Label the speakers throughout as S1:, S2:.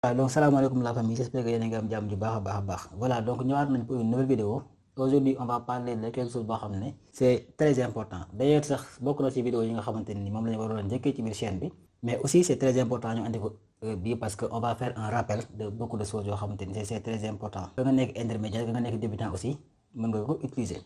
S1: Donc salam alaikum la famille, j'espère que vous avez un bon Voilà, donc nous avons une nouvelle vidéo. Aujourd'hui, on va parler de quelque chose qui c'est très important. D'ailleurs, beaucoup de ces vidéos que vous chaîne, mais aussi c'est très important parce qu'on va faire un rappel de beaucoup de choses c'est très important. Quand on est intermédiaire, quand on est débutant aussi, on peut utiliser.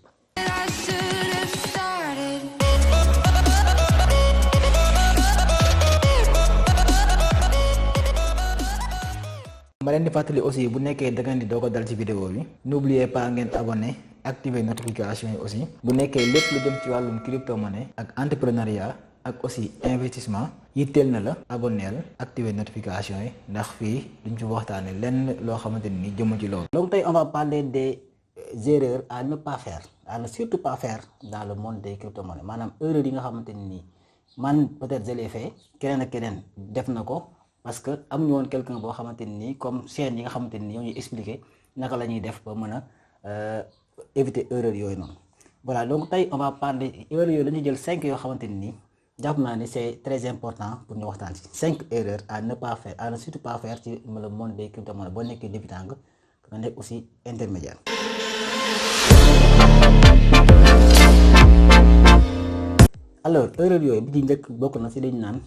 S1: ma leen di fàttali aussi bu nekkee da ngeen di doog a dal ci vidéo bi n'oubliez pas ngeen abonné activer notification yi aussi bu nekkee lépp lu jëm ci wàllum crypto monnaie ak entrepreneuriat ak aussi investissement yitteel na la abonneel activer notification yi ndax fii duñ ci waxtaane lenn loo xamante ni jëmu ci loolu. Donc tey on va parler des erreurs à ne pas faire, à ne surtout pas faire dans le monde des crypto monnaies maanaam erreur yi nga xamante ni man peut-être je l'ai fait keneen ak keneen def na ko. Parce que am ñu woon quelqu'un boo xamante ni comme chaîne yi nga xamante ni ñoo ñuy expliquer naka la ñuy def ba mën a éviter erreur yooyu noonu. Voilà, donc tey on va parler erreur yooyu dañuy jël 5 yoo xamante ni jàpp naa ni c'est très important pour ñu waxtaan ci 5 erreurs à ne pas faire, à ne surtout pas faire ci le monde des crypto-monnaies boo nekkee débutant nga nekk aussi intermédiaire. Alors erreur yooyu bi ci njëkk bokk na ci dañu naan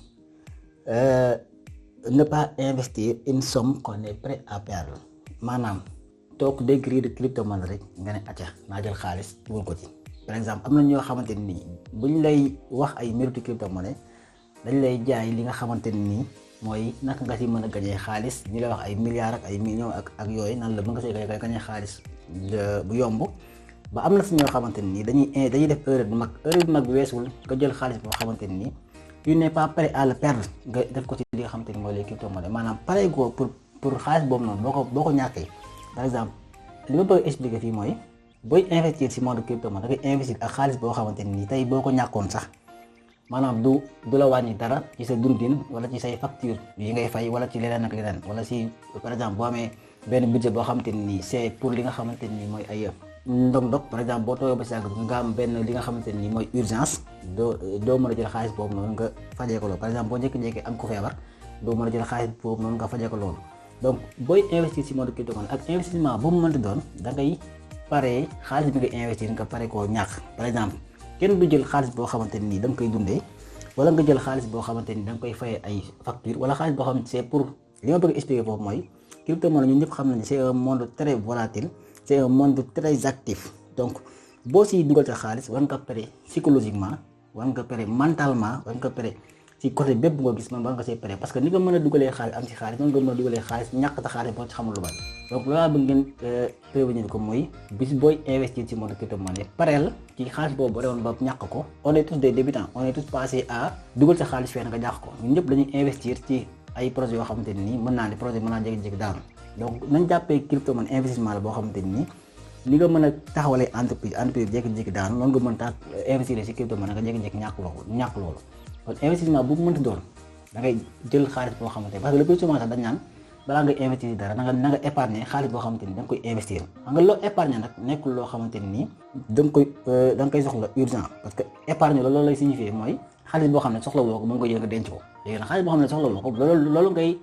S1: ne pas investir une somme qu'on est prêt à perdre maanaam toog dégg de crypto-monnaie rek nga ne acca naa jël xaalis dugal ko ci. Par exemple am na ñoo xamante ni buñ lay wax ay méritu crypto-monnaie dañ lay jaay li nga xamante ni mooy naka nga ci mën a gañee xaalis ñu lay wax ay milliards ak ay millions ak yooyu nan la mën nga see gañee xaalis bu yomb ba am na si ñoo xamante ni dañuy def erreur bu mag bi weesul nga jël xaalis boo xamante ni tu n'es pas prêt à le perdre nga def ko ci li nga xamante ni mooy les crypto-monnaies maanaam pare go pour xaalis boobu noonu boo ko ñàkkee. Par exemple li ma bëgg expliquer fii mooy booy investir ci monde crypto-monnaie da ngay investir ak xaalis boo xamante ni tey boo ko ñàkkoon sax maanaam du la wàññi dara ci sa dundin wala ci say facture yi ngay fay wala ci leneen ak leneen wala si par exemple boo amee benn budget boo xamante ni c'est pour li nga xamante ni mooy ay ndog par exemple boo toogee ba si àgg nga am benn li nga xamante ni mooy urgence doo mën a jël xaalis boobu noonu nga fajee ko loolu. Par exemple boo njëkk-njëkkee am ko feebar doo mën a jël xaalis boobu noonu nga fajee ko loolu. Donc booy investir ci monde crypto-monnaie ak investissement bu mu mënti doon da ngay pare xaalis bi nga investir nga pare koo ñàkk. Par exemple kenn du jël xaalis boo xamante ni da nga koy dundee wala nga jël xaalis boo xamante ni da nga koy fayee ay facture wala xaalis boo xam ne c'est pour li ma bëgg expliquer foofu mooy crypto-monnaie ñun ñëpp xam nañu c'est un monde très volatile, c'est un monde très actif. Donc boo siy dugal sa xaalis war nga pare psychologiquement war nga pare mentalement war nga pare ci côté bépp nga gis man war nga see pare parce que ni nga mën a dugalee xaalis am ci xaalis noonu nga mën a dugalee xaalis ñàkk ta xaalis boo ci xamul lu bari. Donc loolu bëgg ngeen prévenir ko mooy bis booy investir ci monde crypto-monnaie pareel ci xaalis boobu rewoon ba ñàkk ko. On est tous des débutants, on est tous passés à dugal sa xaalis fenn nga ñàkk ko ñun ñëpp dañuy investir ci ay projets yoo xamante ni mën naa ne projet mën naa jékki-jékki daanu. Donc nañ jàppee crypto-monnaie investissement la boo xamante ni li nga mën a taxawalee entreprise jékki-jékki daanu noonu nga mën tax investir ci crypto-monnaie nga jékki-jékki ñàkk loolu. Kon investissement bu mu mënti doon da ngay jël xaalis boo xamante parce que le plus souvent sax dañ naan balaa ngay investir dara na nga épargner xaalis boo xamante ni da nga koy investir xam nga loo épargner nag nekkul loo xamante ni da nga koy soxla urgent parce que épargne loolu lay signifier mooy xaalis boo xam ne soxla woo ko moom nga jël nga denc ko léegi nag xaalis boo xam ne soxla woo ko loolu ngay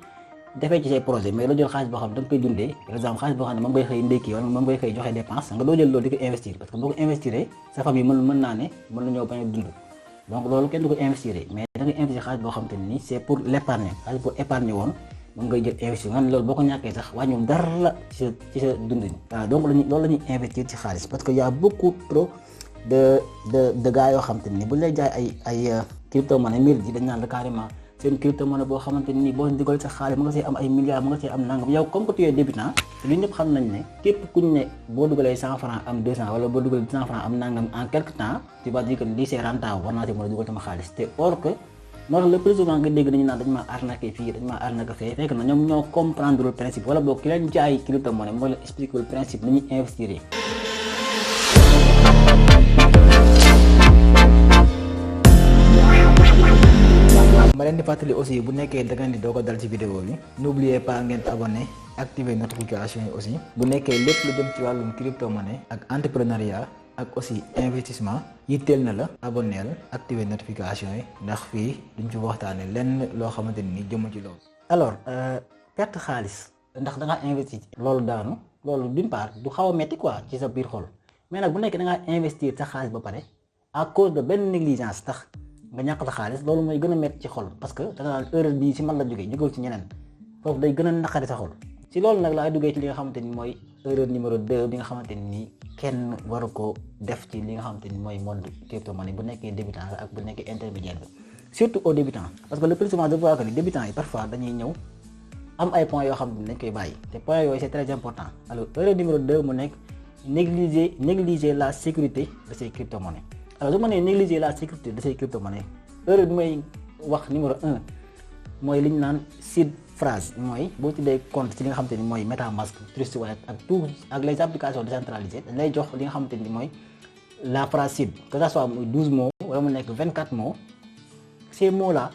S1: defee ci say projet mais loo jël xaalis boo xam ne da nga koy dundee par exemple xaalis boo xam ne moom ngay xëy ndékki wala moom ngay xëy joxe dépense nga doo jël loolu di ko investir parce que boo ko investir sa famille mën naa ne mën nañoo bañ a dund. Donc loolu kenn du ko investir mais da ngay investir xaalis boo xamante ni c'est pour l'épargne xaalis pour épargne woon moom ngay jël investir nga ne loolu boo ko ñàkkee sax wàññiwul dara ci sa dundin. Voilà, donc loolu la ñuy investir ci xaalis parce que y a beaucoup trop de gars yoo xamante ni bu lay jaay ay crypto-monnaie mbir ji dañ naan la carrément c'est une crypto-monnaie boo xamante ni boo dugal sa xaalis mu nga see am ay milliards mu nga see am nangam yow comme que tu es débutant te li ñëpp xam nañ ne képp kuñ ne boo dugalee 100 francs am 200 wala boo dugalee 100 francs am nangam en quelque temps tu vas dire que lii c'est rentable war naa si mën a dugal sama xaalis te or que moo tax le plus souvent nga dégg dañu naan dañ maa arnaqué fii dañ maa arnaqué fee fekk na ñoom ñoo comprendre le principe wala boog ki leen jaay crypto-monnaie moo leen expliquer le principe ni ñuy investir. ma leen di fàttali aussi bu nekkee da ngeen di doog a dal ci vidéo bi n'oubliez pas ngeen abonné activer notification yi aussi bu nekkee lépp lu jëm ci wàllum crypto-monnaie ak entrepreneuriat ak aussi investissement yitteel na la abonneel activer notification yi ndax fii duñ ci waxtaane lenn loo xamante ni jëmu ci loolu. Alors perte xaalis ndax da ngaa investir loolu daanu loolu d'une part du xaw a metti quoi ci sa biir xol mais nag bu nekkee da ngaa investir sa xaalis ba pare à cause de benn négligence tax nga ñàkk sa xaalis loolu mooy gën a metti ci xol parce que da nga naan erreur bii si man la jógewul ci ñeneen foofu day gën a naqari sa xol ci loolu nag laay duggee ci li nga xamante ni mooy erreur numéro 2 bi nga xamante ni kenn waru ko def ci li nga xamante ni mooy monde crypto-monnaie bu nekkee débutant ak bu nekkee intermédiaire bi surtout aux débutants parce que le plus souvent je vois que ni débutants yi parfois dañuy ñëw am ay points yoo xam ne dañ koy bàyyi te points yooyu c'est très important alors erreur numéro 2 mu nekk négliger la sécurité de ces crypto-monnaies alors su ma nee négliger la sécurité de ces crypto-monnaies erreur bi may wax numéro 1 mooy li ñu naan seed phrase mooy boo tuddee compte ci li nga xamante ni mooy MetaMask Trust Wallet ak tout ak les applications décentralisées dañ lay jox li nga xamante ni mooy la phrase seed que ça soit muy 12 mots wala mu nekk 24 mots ces mots là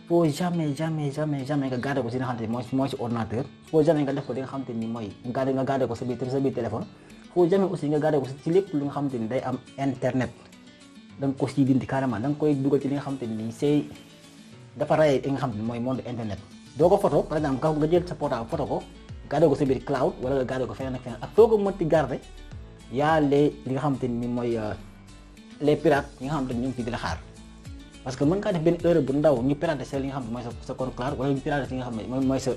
S1: faut jamais nga garder ko ci li nga xamante ni mooy ci ordinateur faut jamais nga def ko li nga xamante ni mooy nga garder ko sa biir téléphone faut jamais aussi nga garder ko ci lépp lu nga xamante ni day am internet da nga ko ciy dindi carrément da nga koy dugal ci li nga xamante ni c'est dafa rayé li nga xamante ni mooy monde internet doo ko photo par exemple nga jël sa portable photo ko garder ko sa biir cloud wala nga garder ko feneen ak feneen ak foo ko mënti garder yaa li nga xamante ni mooy les pirates yi nga xamante ni ñu ngi fi di la xaar parce que mën ngaa def benn erreur bu ndaw ñu pirater sa li nga xam ne mooy sa compte cloud wala ñu pirater li nga xam ne mooy sa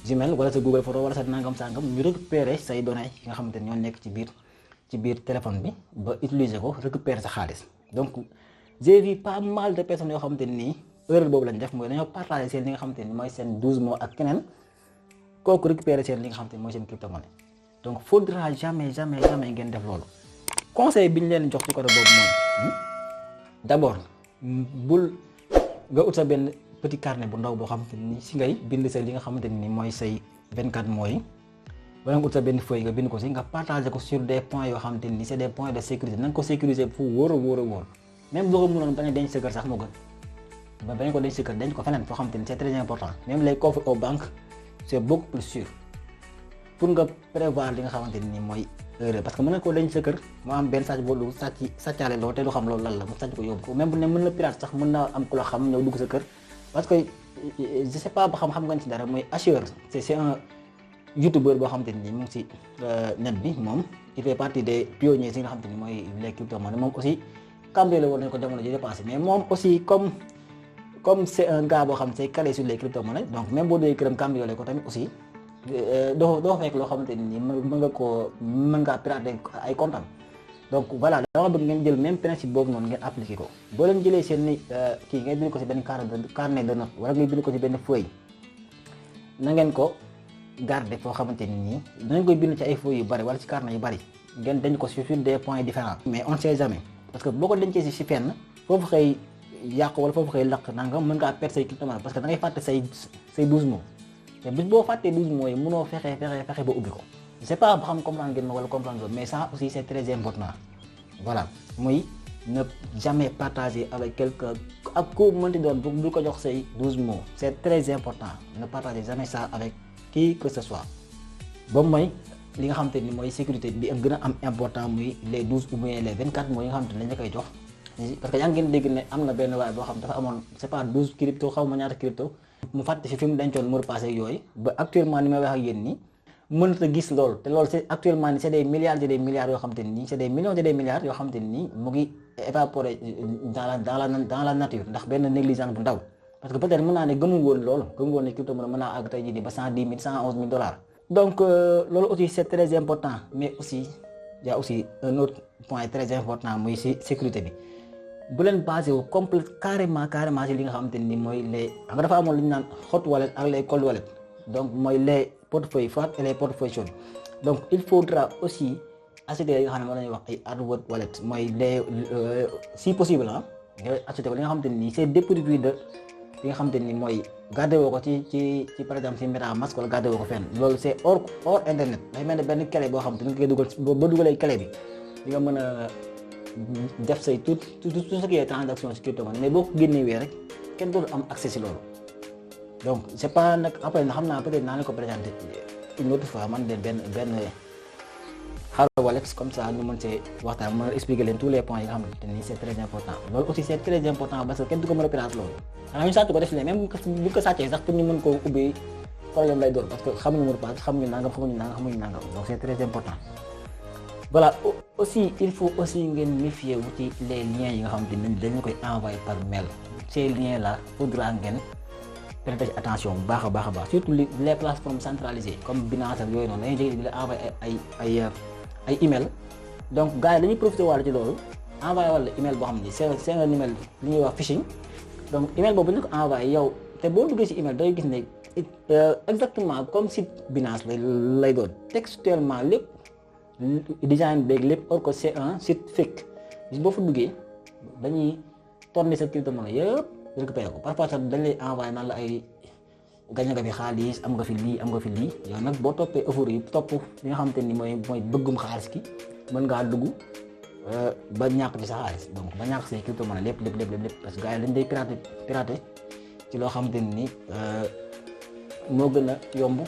S1: Gmail wala sa Google Photo wala sa nangam sangam ñu récupérer say données yi nga xamante ni ñoo nekk ci biir téléphone bi ba utiliser ko récupérer sa xaalis donc j'ai vu pas mal de personnes yoo xamante ni erreur boobu lañ def mooy dañoo partager seen li nga xamante ni mooy seen 12 mots ak keneen kooku récupérer seen li nga xamante ni mooy seen crypto-monnaie donc faudra jamais ngeen def loolu conseil bi ñu leen jox ci côté boobu mooy d'abord bul nga ut sa benn petit carnet bu ndaw boo xamante ni si ngay bind sa li nga xamante ni mooy say 24 mots yi wala nga ut sa benn feuille nga bind ko si nga partager ko sur des points yoo xamante ni c'est des points de sécurité na nga ko sécuriser fu wóor a wóor même boo ko mënoon bañ a denc sa kër sax moo gën ba bañ ko denc sa kër denc ko feneen foo xamante ni c'est très important même les coffres aux banques c'est beaucoup plus sûr pour nga prévoir li nga xamante ni mooy erreur parce que mën na koo denc sa kër mu am benn sàcc boo dugg sàccaale loolu te du xam loolu lan la mu sàcc ko yóbbu ko même bu ne mën na pirate sax mën na am ku la xam ñëw dugg sa kër parce que je sais pas ba xam nga ci dara mooy Asher c'est un youtubeur boo xamante ni mu ngi ci net bi moom il fait partie des pionniers yi nga xamante ni mooy les crypto-monnaies moom aussi cambriolé woon nañ ko jamono ji dépassé mais moom aussi comme c'est un gars boo xam c'est calé sur les crypto-monnaies donc même boo dee këram cambriolé ko tamit aussi doo fekk loo xamante ni mën ngaa pirater ay comptes donc voilà dama bëgg ngeen jël même principe boobu noonu ngeen appliquer ko boo leen jëlee seen kii ngeen bind ko ci benn carnet de notes wala ngeen bind ko ci benn feuille na ngeen ko garder foo xamante ni nii danañ koy bind ci ay feuilles yu bari wala ci carnet yu bari ngeen dañ ko sur des points différents mais on sait jamais parce que boo ko dencee ci fenn foofu xëy yàqu wala foofu xëy lakk nangam mën ngaa perdre say crypto-monnaie parce que da ngay fàtte say 12 mots te bis boo fàttee 12 mots yi mënoo fexe ba ubbi ko je sais pas ba xam comprendre ngeen ma wala comprendre mais ça aussi c'est très important voilà muy ne jamais partager avec quelqu'un ak ku mënti doon bu ko jox say 12 mots c'est très important ne partagez jamais ça avec qui que ce soit boobu mooy li nga xamante ni mooy sécurité bi gën a am important muy les 12 ou bien les 24 mots yi nga xamante ne dañ la koy jox parce que yaa ngi dégg ne am na benn waay boo xam dafa amoon c'est pas 12 crypto xaw ma ñaata crypto mu fàtte fi mu dencoon mot de passe yooyu ba actuellement ni may wax ak yéen nii mënut a gis loolu te loolu c'est actuellement ni c'est des milliards et des milliards yoo xamante ni c'est des millions et des milliards yoo xamante ni mu ngi évaporer dans la nature ndax benn négligence bu ndaw parce que peut-être mën naa ne gëmul woon loolu gëmul woon ne crypto mën naa àgg tey jii ba 110 000 111 000 dollars. donc loolu aussi c'est très important mais aussi il y a aussi un autre point très important muy ci sécurité bi bu leen basé wu carrément ci li nga xamante ni mooy les xam nga dafa amoon lu ñu naan hot wallet ak les cold wallet donc mooy les portefeuilles froids et les portefeuilles chauds donc il faudra aussi acheter li nga xam ne moom la ñuy wax ay hardware wallet mooy les si possible nga acheter ko li nga xamante ni c'est dépourvu de li nga xamante ni mooy garder woo ko ci par exemple ci MetaMask wala garder woo ko fenn loolu c'est hors internet day mel ne benn clé boo xam te nga koy dugal ba dugalee clé bi di nga mën a def say tout ce qui est transaction ci crypto-monnaie mais boo ko génnewee rek kenn dootu am accès ci loolu donc c'est pas nag après na xam naa peut-être naa leen ko présenter une autre fois man leen benn hardware wallet comme ça ñu mën see waxtaan mën a expliquer leen tous les points yi nga xamante ni c'est très important loolu aussi c'est très important parce que kenn du ko mën a pirater loolu xanaa ñu sàcc ko def leen même bu ko sàccee sax pour ñu mën koo ubbi problème lay doon parce que xamuñu mot de passe xamuñu nangam donc c'est très important. Voilà, aussi il faut aussi ngeen méfier wu ci les liens yi nga xamante ni dañu koy envoyer par mail. Ces liens là faudra ngeen prêter attention bu baax a baax surtout les plateformes centralisées comme Binance ak yooyu noonu dañuy jékki di la envoyer ay email. Donc gars yi dañuy profité wàll ci loolu envoyé wala email boo xam ni c'est un email li ñuy wax phishing. Donc email boobu ñu ko envoyé yow te boo duggee ci email day gis ne exactement comme site Binance lay doon textuellement lépp design beeg lépp or que c'est un site fake gis boo fa duggee dañuy tourner sa crypto-monnaie yëpp récupérer ko parfois sax dañ lay envoyé naan la ay gañ nga fi xaalis am nga fi lii yow nag boo toppee offre yi topp li nga xamante ni mooy bëggum xaalis ki mën ngaa dugg ba ñàkk ci sa xaalis donc ba ñàkk say crypto-monnaie lépp parce que gars yi dañ day pirater ci loo xamante ni moo gën a yomb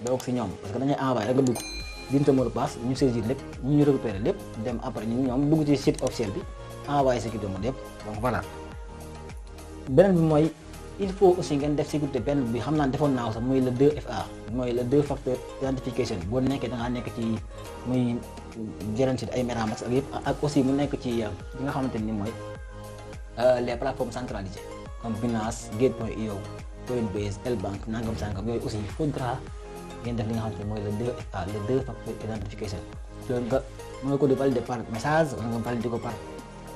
S1: donc si ñoom parce que dañuy envoyé rek nga dugg bind sa mot de passe ñu saisir lépp ñu récupérer lépp dem après ñoom dugg ci site officiel bi envoyé sa crypto-monnaie lépp donc voilà. beneen bi mooy il faut aussi ngeen def sécurité benn bi xam naa defoon naa ko sax muy le 2FA mooy le 2 factor identification boo nekkee da ngaa nekk ci muy jërën si ay Metamask ak yëpp ak aussi mu nekk ci li nga xamante ni mooy les plateformes centralisées comme Binance Gate.io Coinbase L-Bank nangam sangam yooyu aussi il faudra ngeen def li nga xamante ni mooy le 2FA le 2 factor identification loolu nga mën nga ko di valider par message wala nga valider ko par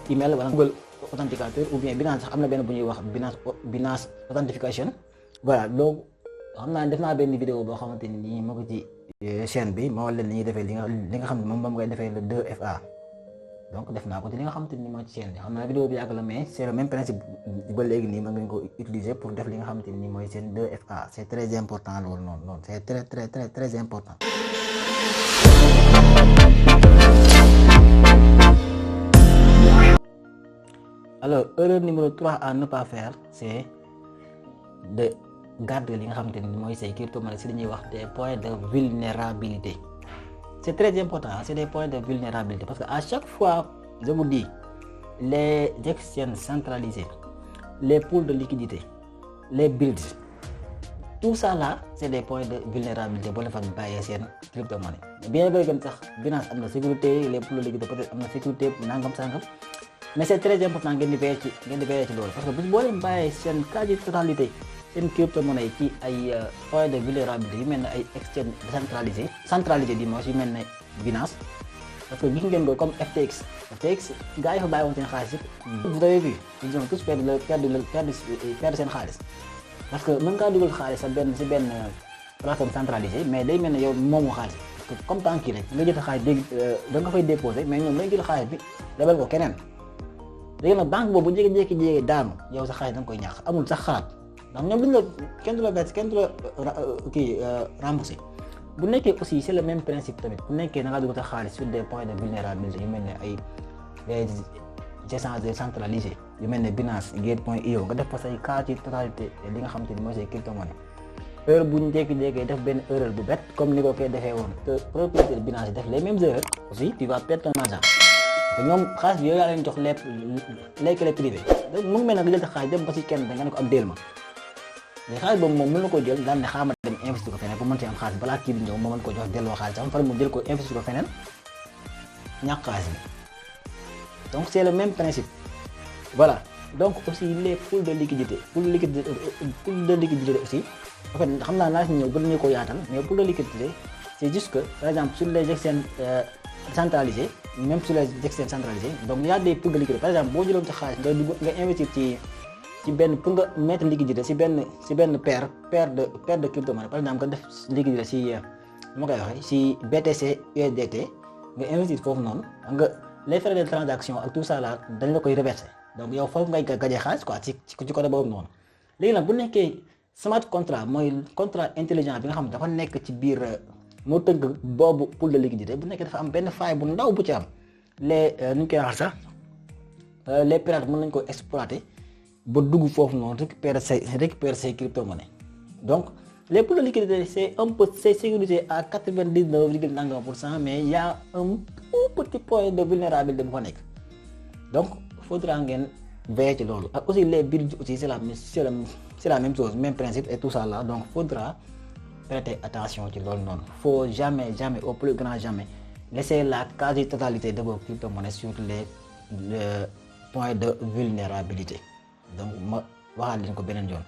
S1: email wala Google authenticateur ou bien Binance sax am na benn bu ñuy wax Binance authentification. Voilà donc xam naa def naa benn vidéo boo xamante ni nii moo ko ci chaîne bi ma wala leen ni ñuy defee li nga xam ne moom ngay defee le 2FA donc def naa ko ci li nga xamante ni moo ci chaîne bi xam naa vidéo bi yàgg la mais c'est le même principe ba léegi nii mën ngeen ko utiliser pour def li nga xamante ni mooy seen 2FA c'est très important loolu noonu c'est très important. Alors erreur numéro 3 à ne pas faire c'est de garder li nga xamante ni mooy say crypto-monnaie si li ñuy wax des points de vulnérabilité. C'est très important, c'est des points de vulnérabilité parce que à chaque fois je vous dis les exchanges centralisés, les pools de liquidité, les builds, tout ça là c'est des points de vulnérabilité boo leen fa bàyyee seen crypto-monnaie. Bien vrai que sax Binance am na sécurité, les pools de liquidité peut-être am na sécurité nangam sangam. Mais c'est très important ngeen di veiller ci loolu parce que bis boo leen bàyyee seen quasi totalité seen crypto-monnaie ci ay points de vulnérabilité yu mel ne ay exchange centralisé di yu mel ne Binance parce que gis ngeen ko comme FTX gars yi fa bàyyi woon seen xaalis yëpp vous avez vu ils ont tous perdu seen xaalis parce que mën ngaa dugal xaalis sa benn plateforme centralisée mais day mel ne yow moomu xaalis parce que comme tant kii rek nga jël xaalis léegi da nga fay déposer mais ñoom dañ jël xaalis bi lebal ko keneen. léegi nag banque boobu bu jékki-jékki daanu yow sa xaalis da nga koy ñàkk amul sax xalaat ndax ñoom duñ la kenn du la verser kenn du la remboursé bu nekkee aussi c'est le même principe tamit bu nekkee da ngaa dugg sa xaalis sur des points de vulnérabilité yu mel ne ay les échanges centralisés yu mel ne Binance Gate.io nga def fa say quasi totalité li nga xamante ni mooy say crypto-monnaie heure bu ñu jékki-jékki def benn erreur bu bett comme ni ko koy defee woon te propriétaire Binance def les mêmes erreurs aussi tu vas perdre ton argent. te ñoom xaalis bi yow yaa leen jox les clés privées donc mu ngi mel nag jël sa xaalis dem ba si kenn da nga ne ko am déel ma mais xaalis boobu moom mën na ko jël daan ne xaaral ma dem investir ko feneen pour mën ci am xaalis balaa kii bi ñëw ma mën ko jox delloo xaalis am fa mu jël ko investir ko feneen ñàkk xaalis bi donc c'est le même principe. Voilà donc aussi les pools de liquidité aussi en fait xam naa si ñëw gën ñu ko yaatal mais pool de liquidité c'est juste que par exemple sur les exchanges centralisés même sur les exchanges centralisés donc il y a des pools de liquidité par exemple boo jëloon sa xaalis nga investir ci benn pour nga mettre liquidité si benn paire de crypto-monnaie par exemple nga def liquidité si ma koy waxee si BTC USDT nga investir foofu noonu nga les frais de transaction ak tout ça là dañ la koy reverser donc yow foofu ngay gagner xaalis quoi ci côté boobu noonu. léegi nag bu nekkee smart contract mooy contrat intelligent bi nga xam dafa nekk ci biir moo tënk boobu pool de liquidité bu nekkee dafa am benn faille bu ndaw bu ci am nu ñu koy wax sax les pirates mën nañ ko exploiter ba dugg foofu noonu récupérer say crypto-monnaie. Donc les pools de liquidité c'est sécurisé à 99,9% mais il y a un tout petit point de vulnérabilité bu fa nekk donc faudra ngeen veiller ci loolu. Ak aussi les bridges aussi c'est la même chose même principe et tout ça là donc faudra prêter attention ci loolu noonu. Faut jamais au plus grand jamais laisser la quasi-totalité de vos crypto-monnaies sur les points de vulnérabilité. Donc ma waxaat leen ko beneen yoon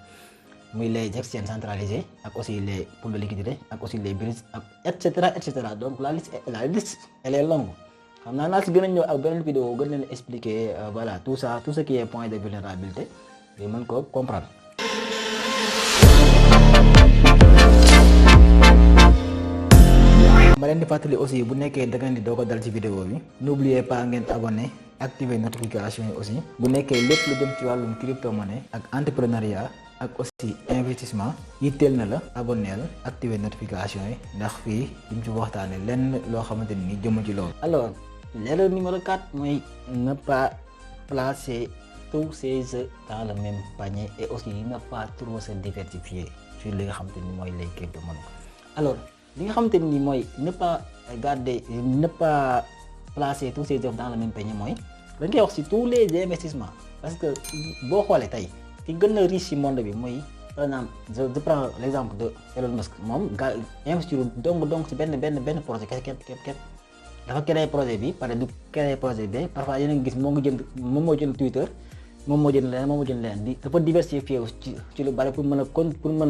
S1: muy les exchanges centralisés ak aussi les pools de liquidité ak aussi les bridges ak et cetera. Donc la liste elle est longue. xam naa si gën a ñëw ak beneen vidéo gën leen expliquer voilà tout ce qui est point de vulnérabilité nga mën ko comprendre. ma leen di fàttali aussi bu nekkee da ngeen di doog a dal ci vidéo bi n'oubliez pas ngeen abonné activer notification yi aussi bu nekkee lépp lu jëm ci wàllum crypto-monnaie ak entrepreneuriat ak aussi investissement yitteel na la abonneel activer notification yi ndax fii duñ ci waxtaane lenn loo xamante ni jëmu ci loolu. Alors l'erreur numéro 4 mooy ne pas placer tous ses œufs dans le même panier et aussi ne pas trop se diversifier sur li nga xamante ni mooy les crypto-monnaies. Alors li nga xamante ni mooy ne pas placer tous ses œufs dans le même panier mooy dañ koy wax ci tous les investissements parce que boo xoolee tey ki gën a riche ci monde bi mooy par exemple je prends l'exemple de Elon Musk moom gaa investir donc ci benn projet képp dafa créé projet bi pare du créé projet bi parfois yéen a ngi gis moom moo jënd Twitter moom moo jënd leneen di dafa diversifier ci lu bari pour mën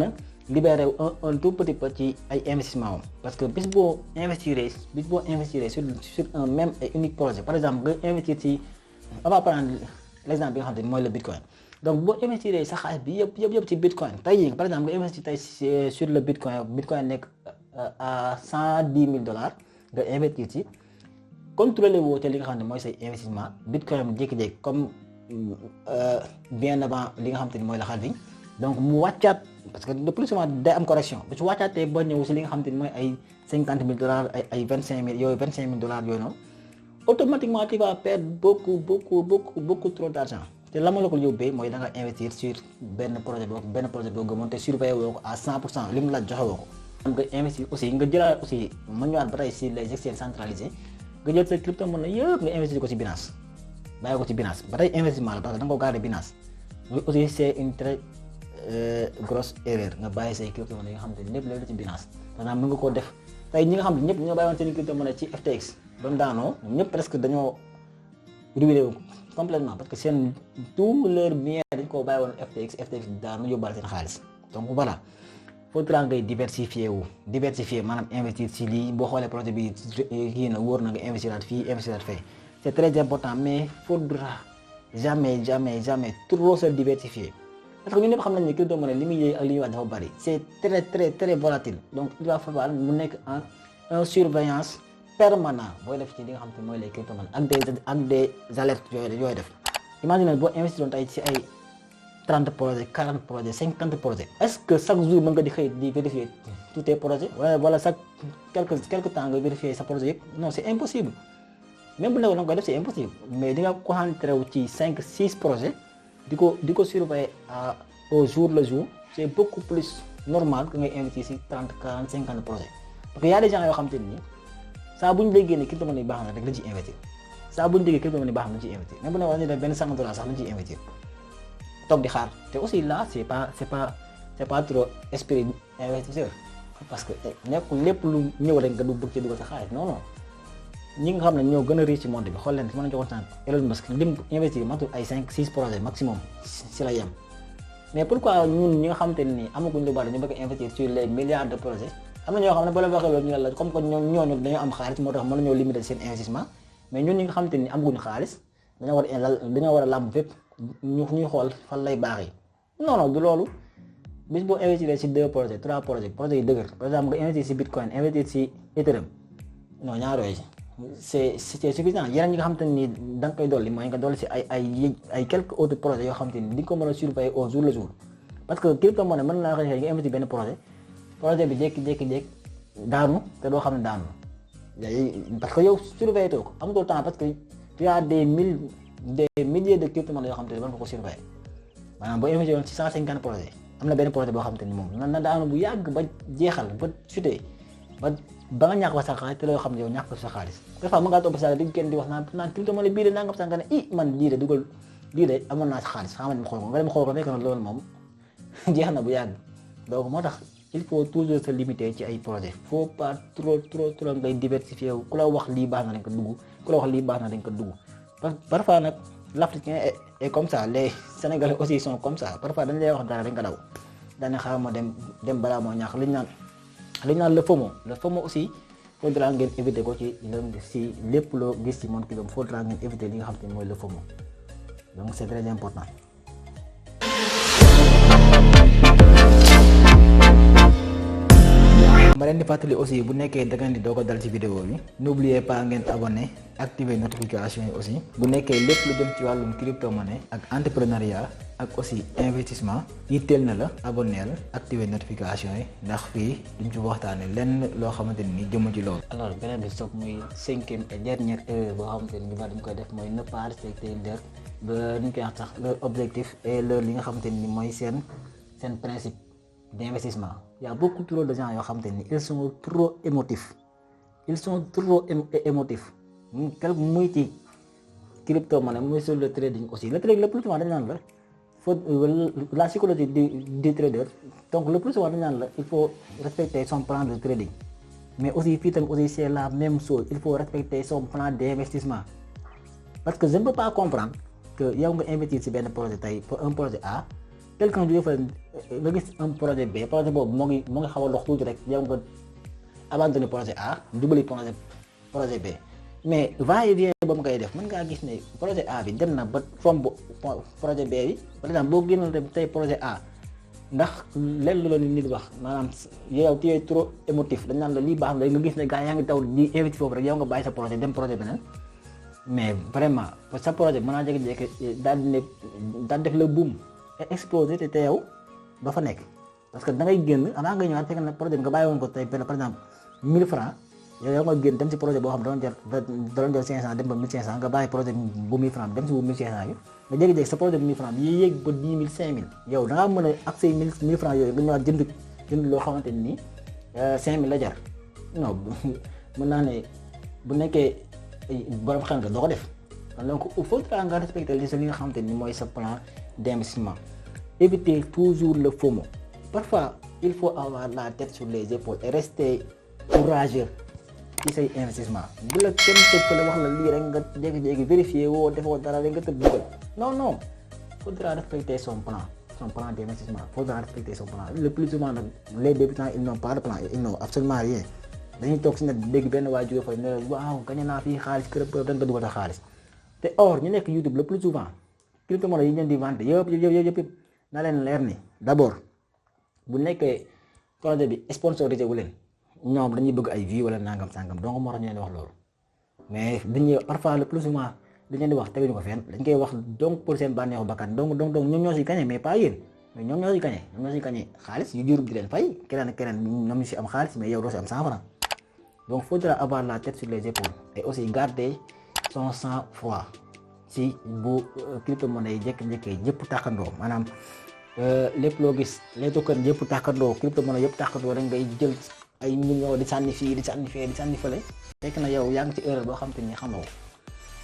S1: a libérer un tout petit peu ci ay investissement am parce que bis boo investir sur un même et unique projet par exemple nga investir ci on va prendre l'exemple bi nga xam ne mooy le bitcoin donc boo investir sa xaalis bi yëpp ci bitcoin tey par exemple nga investir tey sur le bitcoin nekk à $110,000 nga investir ci contrôler woo te li nga xam ne mooy say investissement bitcoin mu jékki-jékki comme bien avant li nga xam te ni mooy la halving donc mu wàccaat parce que de plus souvent day am correction bu ci wàccaatee ba ñëw si li nga xam te ni mooy ay $50,000 ay $25,000 yooyu noonu automatiquement tu vas perdre beaucoup trop d'argent te la ma la ko yóbbee mooy da nga investir sur benn projet boo gëmoon te surveiller woo ko à 100% li mu la joxe woo ko. nga investir aussi nga jëlaat aussi ma ñëwaat ba tey si les exchanges centralisés nga jël sa crypto-monnaie yëpp nga investir ko ci Binance bàyyi ko ci Binance ba tey investissement la parce que da nga ko garder Binance loolu aussi c'est une très grosse erreur nga bàyyi say crypto-monnaie yi nga xam te lépp la ci Binance par exemple mën nga koo def tey ñi nga xam ne ñëpp dañoo bàyyi woon seen crypto-monnaie ci FTX ba mu daanoo ñëpp presque dañoo ruiné wu complètement parce que seen tout leur bien dañ koo bàyyi woon FTX daanu yóbbaale seen xaalis donc voilà faudra ngay diversifier maanaam investir ci lii boo xoolee projet bi kii na wóor na nga investiraat fii investiraat fee c'est très important mais faudra jamais trop se diversifier parce que ñun ñëpp xam nañ ne crypto-monnaie li muy yëy ak li ñuy wax dafa bari c'est très volatile donc il va falloir mu nekk en surveillance permanent booy def ci li nga xam te mooy les crypto-monnaies ak des alertes yooyu def imagine boo investir woon tey ci ay 30 projets 40 projets 50 projets est-ce que chaque jour mën nga di xëy di vérifier tous tes projets wala chaque quelque temps nga vérifier sa projet yëpp non c'est impossible même bu nekkoon da nga koy def c'est impossible mais di nga concentré wu ci 5-6 projets di ko surveiller au jour le jour c'est beaucoup plus normal que ngay investir ci 30 40 50 projets parce que y a des gens yoo xam te ni saa bu ñu déggee ne crypto-monnaie baax na rek lañ ciy investir saa bu ñu déggee crypto-monnaie baax na lañ ciy investir même bu nekkoon dañuy def benn $100 sax lañ ciy investir. toog di xaar te aussi là c'est pas trop esprit investisseur parce que nekkul lépp lu ñëw rek nga du bëgg ci dugal sa xaalis non ñi nga xam ne ñoo gën a riche ci monde bi xool leen mën na joxoon sànq Elon Musk lim investir matul ay 5-6 projets maximum si la yem mais pourquoi ñun ñi nga xamante ne nii amaguñ lu bari ñu bëgg investir sur les milliards de projets am na ñoo xam ne ba la waxee loolu ñu ne la comme que ñooñu dañoo am xaalis moo tax mën nañoo limiter seen investissement mais ñun ñi nga xamante ni amaguñ xaalis dañoo war a làmb fépp ñuy xool fan lay baaxee non du loolu bis boo investir ci 2 projets 3 projets yi dëgër par exemple nga investir ci Bitcoin investir ci Ethereum non ñaar yooyu c'est suffisant yeneen ñi nga xamante ni da nga koy dolli mooy nga dolli ci ay quelques autres projets yoo xamante ni di nga ko mën a surveiller au jour le jour parce que crypto-monnaie mën naa xëy nga investir benn projet bi jékki-jékki daanu te doo xam ne daanu parce que yow surveiller too ko amatoo temps parce que il y a des milliers de crypto-monnaies yoo xamante ni mën nga ko surveiller maanaam boo investir woon ci 150 projets am na benn projet boo xamante ni moom na daanu bu yàgg ba jeexal ba chuté ba nga ñàkk ba sa xaalis te loo xam ne yow ñàkk sa xaalis des fois mën ngaa topp sa di kenn di wax naan crypto-monnaie bii de nangam sax nga ne man lii de amoon naa si xaalis xam nga dem xool ko nga dem xool ko fekk na loolu moom jeex na bu yàgg donc moo tax il faut toujours se limiter ci ay projet, faut pas trop ngay diversifier wu ku la wax lii baax na dañ ko dugg ku la wax lii baax na dañ ko dugg parfois nag l'Africain est comme ça, les Sénégalais aussi sont comme ça, parfois dañ lay wax dara dañ ko daw daane xaaral ma dem balaa moo ñaax li ñu naan le FOMO aussi faudra ngeen éviter ko ci si lépp loo gis ci monde ki doom faudra ngeen éviter li nga xam te mooy le FOMO, donc c'est très important. ma leen di fàttali aussi bu nekkee da ngeen di doog a dal ci vidéo bi n'oubliez pas ngeen abonné activer notification yi aussi bu nekkee lépp lu jëm ci wàllum crypto-monnaie ak entrepreneuriat ak aussi investissement yitteel na la abonneel activer notification yi ndax fii duñ ci waxtaane lenn loo xamante ni jëmu ci loolu. Alors beneen bi soog muy 5e et dernière erreur boo xamante ni ñu bari dañ koy def mooy ne pas respecter leur ñu koy wax sax leur objectif et leur li nga xamante ni mooy seen principe d'investissement. Il y a beaucoup trop de gens yoo xamante ni ils sont trop émotifs muy ci crypto-monnaie muy sur le trading aussi le trading le plus souvent dañ naan la faut la psychologie du trader, donc le plus souvent dañ naan la il faut respecter son plan de trading, mais aussi fii tamit aussi c'est la même chose, il faut respecter son plan d'investissement parce que je ne peux pas comprendre que yow nga investir ci benn projet tey pour un projet A, quelqu'un jóge fa nga gis un projet B, projet boobu moo ngi xaw a dox tuuti rek yow nga abandonné projet A jubali projet B, mais va-et-vient boobu ngay def mën ngaa gis ne projet A bi dem na ba from projet B bi par exemple boo génnoon tey projet A ndax lenn lu la nit wax maanaam yow tu es trop émotif dañ naan la lii baax na nga gis ne gars yaa ngi taw di investi foofu rek yow nga bàyyi sa projet dem projet beneen, mais vraiment sa projet mën naa jékki-jékki daal def la boom explosé te yow ba fa nekk parce que da ngay génn avant nga ñëwaat fekk na projet bi nga bàyyi woon ko tey par exemple 1000 francs yow nga génn dem ci projet boo xam da doon jël 500 dem ba 1500 nga bàyyi projet bu 1000 francs dem ci bu 1500 yi nga jékki-jékki sa projet bu 1000 francs yi yéeg ba 10 000 5000 yow da ngaa mën a ak say 1000 francs yooyu nga ñëwaat jënd loo xamante ni 5000 la jar non mën naa ne bu nekkee borom xel nga doo ko def donc il faut nga respecter li nga xamante ni mooy sa plan d'investissement. Éviter toujours le FOMO. Parfois, il faut avoir la tête sur les épaules et rester courageux ci say investissement. Bu la kenn tëj la wax la lii rek nga jékki-jékki vérifier woo defoo dara rek nga tëj dugal. Non. Faudra respecter son plan d'investissement. Faudra respecter son plan. Le plus souvent nag les débutants ils n'ont pas de plan, ils n'ont absolument rien. Dañuy toog si net dégg benn waa jóge fa ne waaw gañe naa fii xaalis kërëb da nga dugal sa xaalis. Te or ñu nekk YouTube le plus souvent crypto-monnaie yi ñu leen di vendre yëpp na leen leer ni d'abord bu nekkee projet bi sponsorisé wu leen ñoom dañuy bëgg ay vues wala nangam sangam donc moo tax ñu leen di wax loolu, mais dañuy parfois le plus souvent dañ leen di wax teguñu ko fenn dañ koy wax donc pour seen bànneexu bakkan donc ñoom ñoo si gagné mais pas yéen, mais ñoom ñoo si gagné xaalis yu jur di leen fay keneen ñoom ñu si am xaalis mais yow doo si am 100 francs. Donc faudra avoir la tête sur les épaules et aussi garder son sang-froid si bu crypto-monnaie yi jékki-jékki yëpp tàkkandoo maanaam lépp loo gis les tokens yëpp tàkkandoo crypto-monnaie yëpp tàkkandoo rek ngay jël ay millions di sànni fii di sànni fee di sànni fële fekk na yow yaa ngi ci erreur boo xam te ni xamoo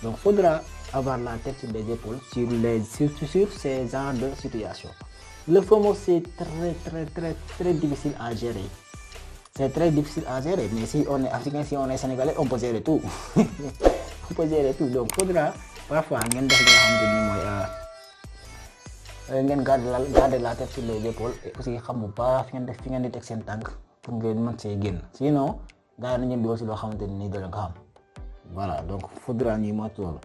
S1: donc faudra avoir la tête sur les épaules sur ces genres de situations. Le FOMO c'est très difficile à gérer. C'est très difficile à gérer, mais si on est africain, si on est sénégalais, on peut gérer tout. On peut gérer tout. Donc, faudra parfois ngeen def li nga xamante ni mooy ngeen garder la tête sur les épaules et aussi xam bu baax fi ngeen di teg seen tànk pour ngeen mën see génn. Sinon, gars yi nañu dugal si loo xamante ni dara nga xam. Voilà, donc faudra ñuy moytu loolu.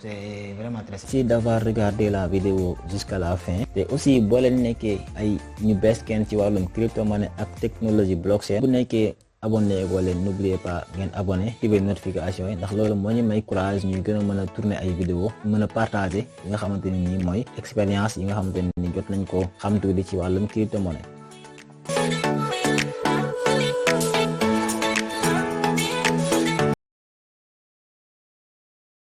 S1: C'est vraiment très simple. Merci d'avoir regardé la vidéo jusqu'à la fin. Et aussi boo leen nekkee ay ñu bees kenn ci wàllum crypto-monnaie ak technologie blockchain bu nekkee abonné goo leen n'oubliez pas ngeen abonné activer notification yi ndax loolu moo ñu may courage ñuy gën a mën a tourner ay vidéo mën a partager yi nga xamante ni mooy expérience yi nga xamante ni jot nañ ko xam tuuti ci wàllum crypto-monnaie.